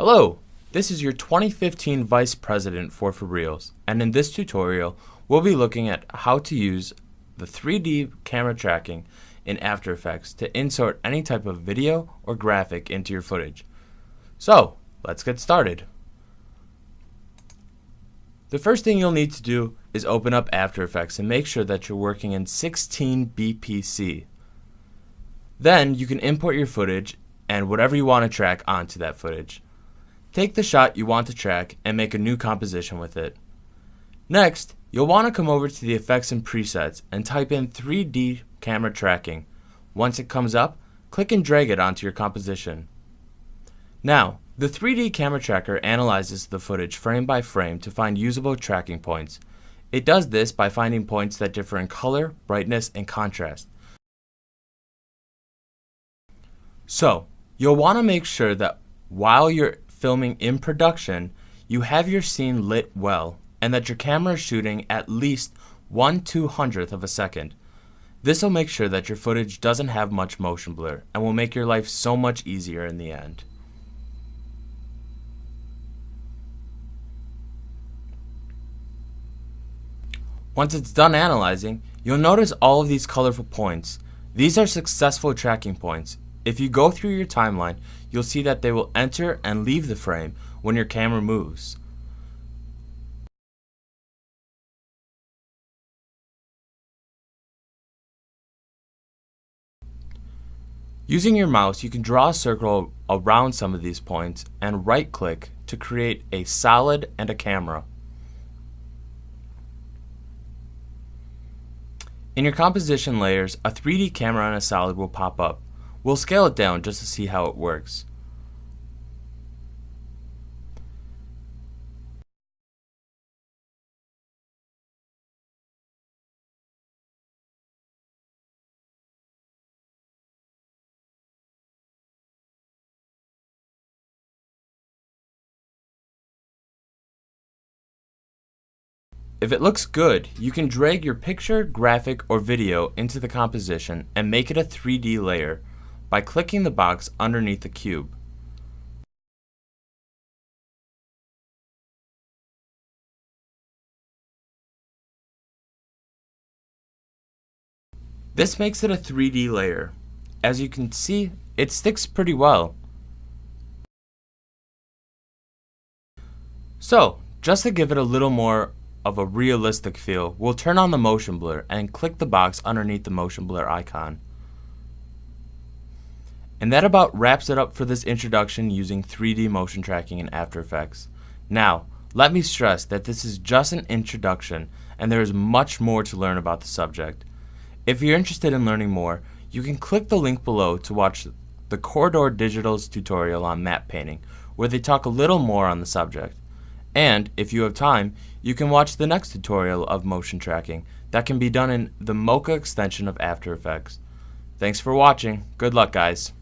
Hello, this is your 2015 Vice President for Reals, and in this tutorial we'll be looking at how to use the 3D camera tracking in After Effects to insert any type of video or graphic into your footage. So, let's get started. The first thing you'll need to do is open up After Effects and make sure that you're working in 16 BPC. Then you can import your footage and whatever you want to track onto that footage. Take the shot you want to track and make a new composition with it. Next, you'll want to come over to the effects and presets and type in 3D camera tracking. Once it comes up, click and drag it onto your composition. Now, the 3D camera tracker analyzes the footage frame by frame to find usable tracking points. It does this by finding points that differ in color, brightness, and contrast. So, you'll want to make sure that while you're filming in production, you have your scene lit well and that your camera is shooting at least 1/200th of a second. This will make sure that your footage doesn't have much motion blur and will make your life so much easier in the end. Once it's done analyzing, you'll notice all of these colorful points. These are successful tracking points. If you go through your timeline, you'll see that they will enter and leave the frame when your camera moves. Using your mouse, you can draw a circle around some of these points and right-click to create a solid and a camera. In your composition layers, a 3D camera and a solid will pop up. We'll scale it down just to see how it works. If it looks good, you can drag your picture, graphic, or video into the composition and make it a 3D layer by clicking the box underneath the cube. This makes it a 3D layer. As you can see, it sticks pretty well. So, just to give it a little more of a realistic feel, we'll turn on the motion blur and click the box underneath the motion blur icon. And that about wraps it up for this introduction using 3D motion tracking in After Effects. Now, let me stress that this is just an introduction and there is much more to learn about the subject. If you're interested in learning more, you can click the link below to watch the Corridor Digital's tutorial on map painting, where they talk a little more on the subject. And, if you have time, you can watch the next tutorial of motion tracking that can be done in the Mocha extension of After Effects. Thanks for watching. Good luck, guys.